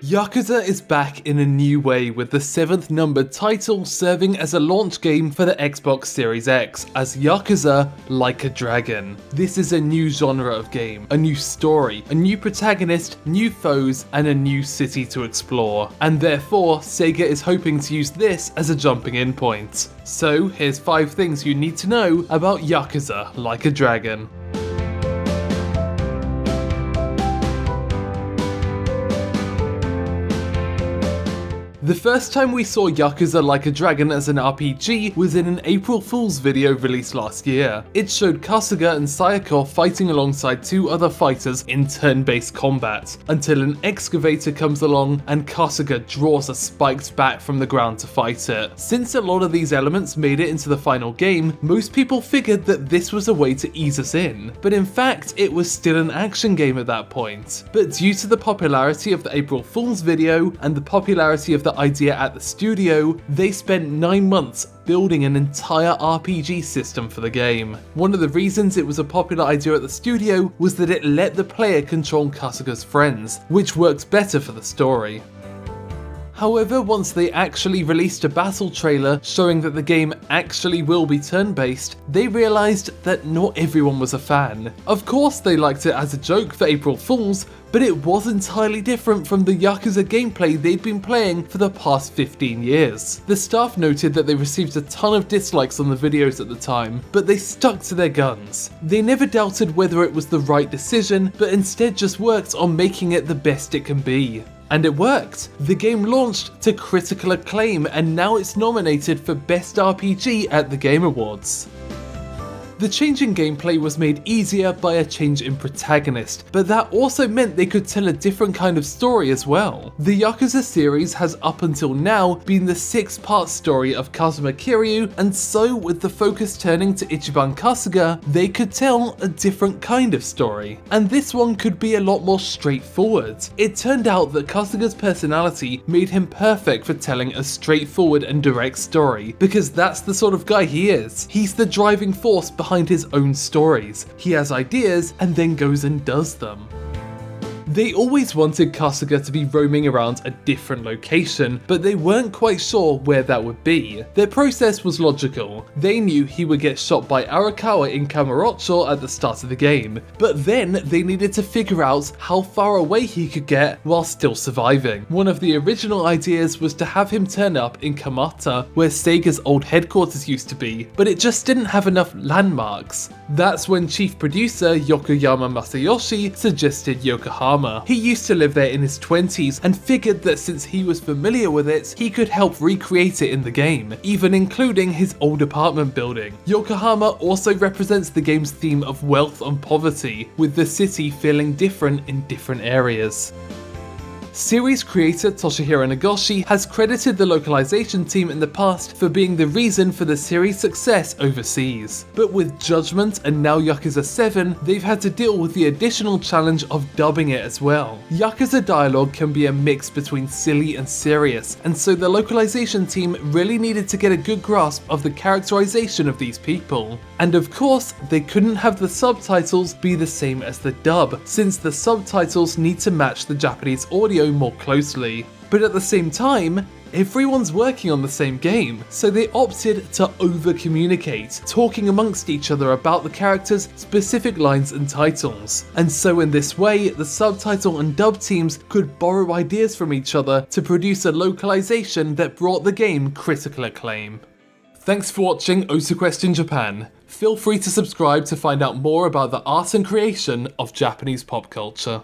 Yakuza is back in a new way, with the 7th numbered title serving as a launch game for the Xbox Series X as Yakuza Like a Dragon. This is a new genre of game, a new story, a new protagonist, new foes, and a new city to explore. And therefore, SEGA is hoping to use this as a jumping in point. So here's 5 things you need to know about Yakuza Like a Dragon. The first time we saw Yakuza Like a Dragon as an RPG was in an April Fool's video released last year. It showed Kasuga and Sayako fighting alongside 2 other fighters in turn-based combat, until an excavator comes along and Kasuga draws a spiked bat from the ground to fight it. Since a lot of these elements made it into the final game, most people figured that this was a way to ease us in, but in fact it was still an action game at that point. But due to the popularity of the April Fool's video and the popularity of the idea at the studio, they spent 9 months building an entire RPG system for the game. One of the reasons it was a popular idea at the studio was that it let the player control Kasuga's friends, which worked better for the story. However, once they actually released a battle trailer showing that the game actually will be turn-based, they realised that not everyone was a fan. Of course they liked it as a joke for April Fools, but it was entirely different from the Yakuza gameplay they'd been playing for the past 15 years. The staff noted that they received a ton of dislikes on the videos at the time, but they stuck to their guns. They never doubted whether it was the right decision, but instead just worked on making it the best it can be. And it worked! The game launched to critical acclaim, and now it's nominated for Best RPG at the Game Awards. The change in gameplay was made easier by a change in protagonist, but that also meant they could tell a different kind of story as well. The Yakuza series has up until now been the 6-part story of Kazuma Kiryu, and so with the focus turning to Ichiban Kasuga, they could tell a different kind of story. And this one could be a lot more straightforward. It turned out that Kasuga's personality made him perfect for telling a straightforward and direct story, because that's the sort of guy he is. He's the driving force behind his own stories. He has ideas and then goes and does them. They always wanted Kasuga to be roaming around a different location, but they weren't quite sure where that would be. Their process was logical. They knew he would get shot by Arakawa in Kamurocho at the start of the game, but then they needed to figure out how far away he could get while still surviving. One of the original ideas was to have him turn up in Kamata, where Sega's old headquarters used to be, but it just didn't have enough landmarks. That's when chief producer Yokoyama Masayoshi suggested Yokohama. He used to live there in his 20s and figured that since he was familiar with it, he could help recreate it in the game, even including his old apartment building. Yokohama also represents the game's theme of wealth and poverty, with the city feeling different in different areas. Series creator Toshihiro Nagoshi has credited the localization team in the past for being the reason for the series' success overseas. But with Judgment and now Yakuza 7, they've had to deal with the additional challenge of dubbing it as well. Yakuza dialogue can be a mix between silly and serious, and so the localization team really needed to get a good grasp of the characterization of these people. And of course, they couldn't have the subtitles be the same as the dub, since the subtitles need to match the Japanese audio more closely. But at the same time, everyone's working on the same game, so they opted to over-communicate, talking amongst each other about the characters' specific lines and titles. And so in this way, the subtitle and dub teams could borrow ideas from each other to produce a localization that brought the game critical acclaim. Thanks for watching OTAQUEST in Japan. Feel free to subscribe to find out more about the art and creation of Japanese pop culture.